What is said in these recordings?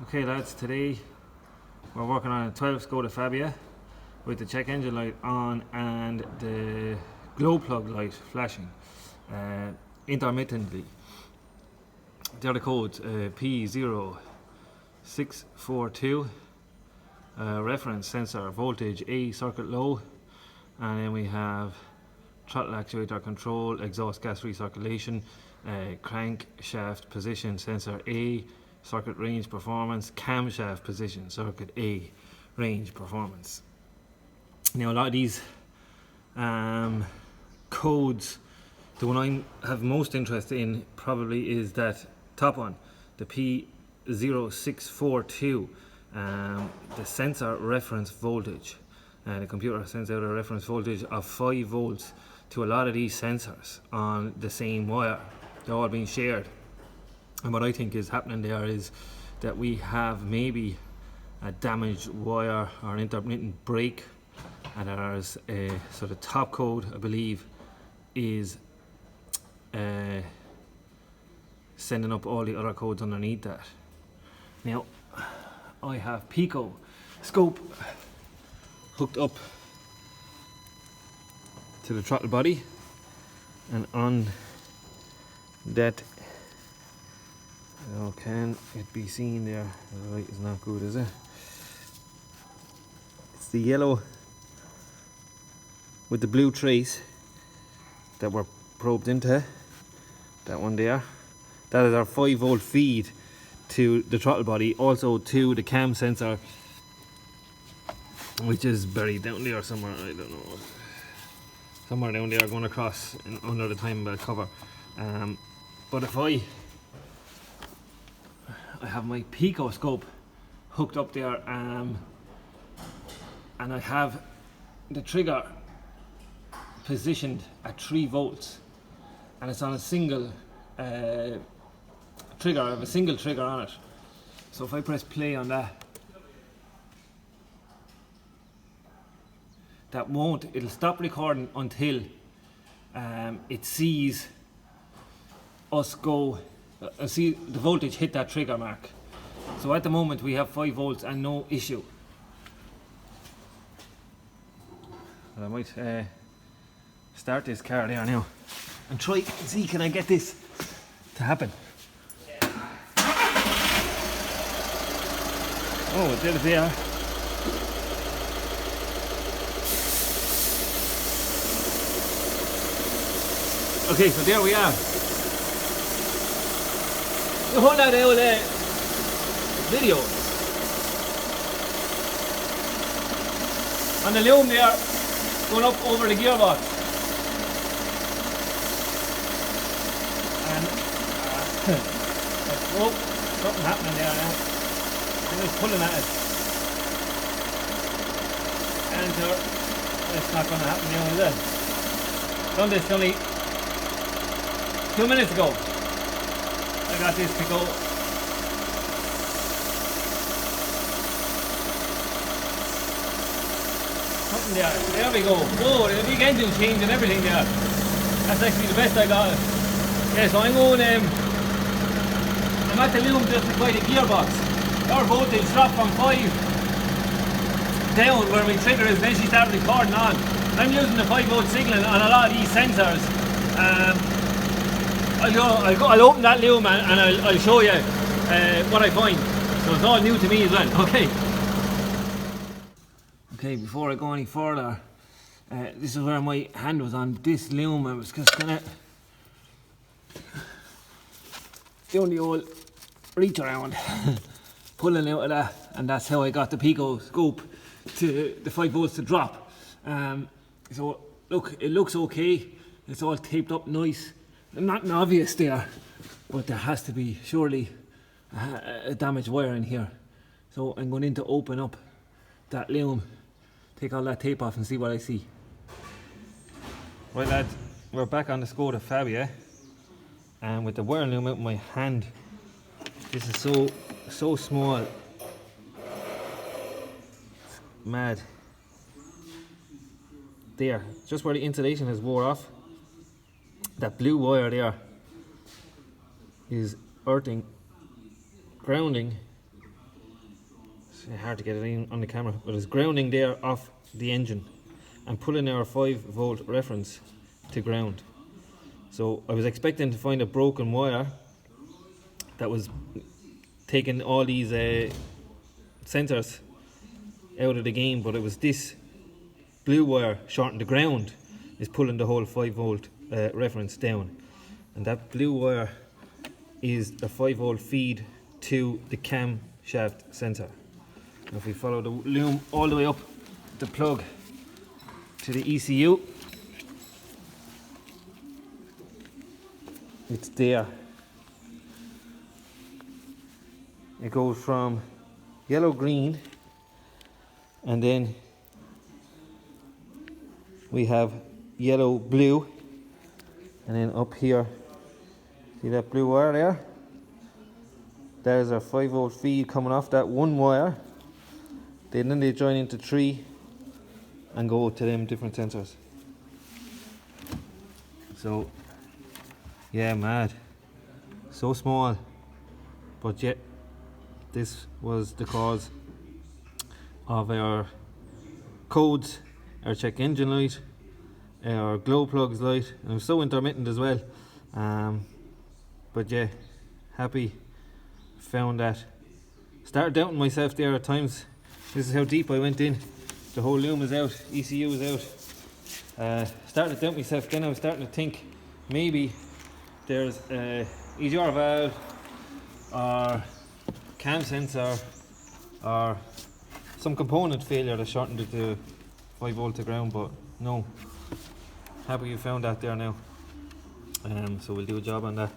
Okay lads, today we're working on a 12 Skoda Fabia with the check engine light on and the glow plug light flashing intermittently. They're the codes P0642, reference sensor voltage A circuit low, and then we have throttle actuator control, exhaust gas recirculation, crankshaft position sensor A, circuit range performance, camshaft position, circuit A, range performance. Now a lot of these codes, the one I have most interest in probably is that top one, the P0642, the sensor reference voltage. The computer sends out a reference voltage of 5 volts to a lot of these sensors on the same wire. They're all being shared. And what I think is happening there is that we have maybe a damaged wire or an intermittent break, and there's so the top code I believe is sending up all the other codes underneath that. Now I have Picoscope hooked up to the throttle body, and on that, oh, can it be seen there? The light is not good, is it? It's the yellow with the blue trace that we're probed into. That one there. That is our 5 volt feed to the throttle body, also to the cam sensor, which is buried down there somewhere. I don't know. Somewhere down there, going across under the time belt cover. But if I have my Picoscope hooked up there, and I have the trigger positioned at 3 volts, and it's on a single trigger. I have a single trigger on it. So if I press play on that, it'll stop recording until it sees us go, see the voltage hit that trigger mark. So at the moment we have 5 volts and no issue. I might start this car there now and try and see, can I get this to happen? Oh, it did it there. Okay, so there we are. The whole lot of old video on the loom there, going up over the gearbox, and oh, something happening there now. I'm just pulling at it, and it's not going to happen now, is it? Done this only 2 minutes ago. I got this to go. Something there. There we go. Oh, the big engine change and everything there. That's actually the best I got. Yeah, so I'm going. I'm at the loom just by the gearbox. Our voltage dropped from 5 down where my trigger is. Then she started recording on. I'm using the 5 volt signal on a lot of these sensors. I'll open that loom and I'll show you what I find. So it's all new to me as well. Okay, before I go any further, this is where my hand was on this loom. I was just kind of doing the old reach around, pulling out of that, and that's how I got the Picoscope to the 5 volts to drop. So look, it looks okay. It's all taped up nice. Nothing obvious there, but there has to be surely a damaged wire in here. So I'm going in to open up that loom, take all that tape off and see what I see. Right lads, we're back on the Skoda Fabia, and with the wire loom out in my hand, this is so small. It's mad. There, just where the insulation has wore off. That blue wire there is earthing, grounding It's hard to get it in on the camera, but it's grounding there off the engine and pulling our 5-volt reference to ground. So I was expecting to find a broken wire that was taking all these sensors out of the game, but it was this blue wire shorting the ground is pulling the whole 5-volt reference down, and that blue wire is a 5-volt feed to the camshaft sensor. And if we follow the loom all the way up the plug to the ECU, it's there. It goes from yellow green, and then we have yellow blue, and then up here, see that blue wire there? There's our 5-volt feed coming off that one wire. Then they join into 3 and go to them different sensors. So yeah, mad. So small, but yet this was the cause of our codes, our check engine light, our glow plugs light, and it was so intermittent as well. But yeah, happy found that. Started doubting myself there at times. This is how deep I went in. The whole loom is out, ECU is out. Started to doubt myself, then I was starting to think maybe there's a EGR valve or cam sensor or some component failure that shortened it to 5-volt to ground, but no. Happy you found that there now. So we'll do a job on that.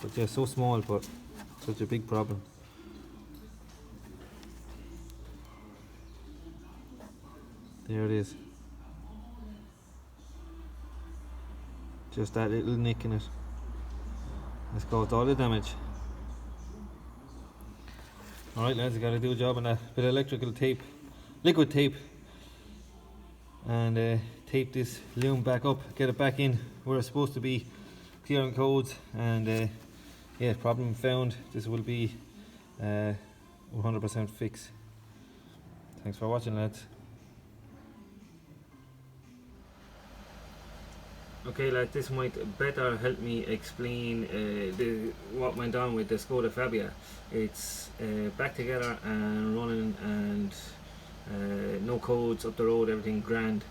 But yeah, so small but such a big problem. There it is. Just that little nick in it. Let's go with all the damage. Alright lads, I gotta do a job on that. Bit of electrical tape, liquid tape, and tape this loom back up, get it back in where it's supposed to be, clearing codes, and yeah, problem found. This will be 100% fix. Thanks for watching lads. Okay lads, this might better help me explain what went on with the Skoda Fabia. It's back together and running, and no codes up the road, everything grand.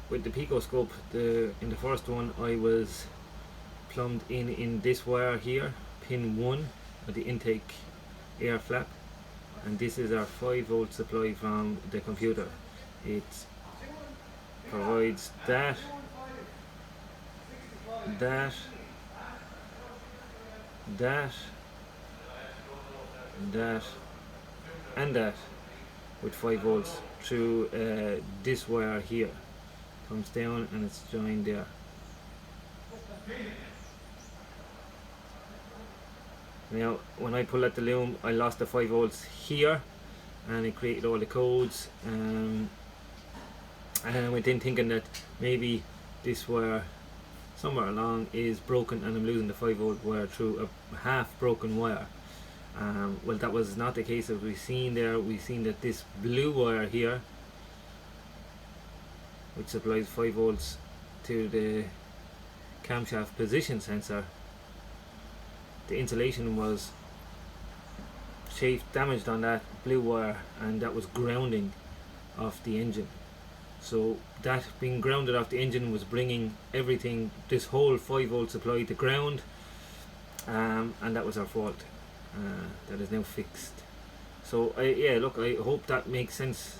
With the Picoscope, in the first one I was plumbed in this wire here, pin 1 with the intake air flap, and this is our 5-volt supply from the computer. It provides that, and that with 5 volts through this wire here. Comes down and it's joined there. Now when I pull at the loom, I lost the 5 volts here and it created all the codes, and I went in thinking that maybe this wire somewhere along is broken and I'm losing the 5-volt wire through a half broken wire. Well, that was not the case. As we've seen there, we've seen that this blue wire here, which supplies 5 volts to the camshaft position sensor, the insulation was chafed, damaged on that blue wire, and that was grounding off the engine. So that being grounded off the engine was bringing everything, this whole 5-volt supply to ground, and that was our fault. That is now fixed. So yeah, look, I hope that makes sense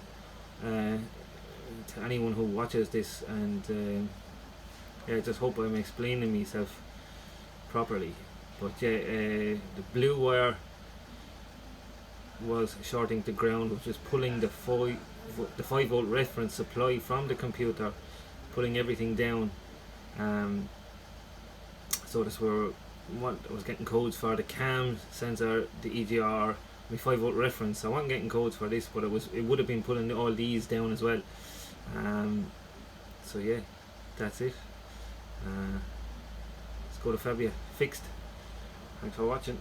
to anyone who watches this, and yeah, I just hope I'm explaining myself properly. But yeah, the blue wire was shorting the ground, which is pulling the 5-volt reference supply from the computer, pulling everything down. So that's where what I was getting codes for the cam sensor, the EGR, my 5-volt reference. I wasn't getting codes for this, but it would have been pulling all these down as well. So yeah, that's it. Let's go to Fabia fixed. Thanks for watching.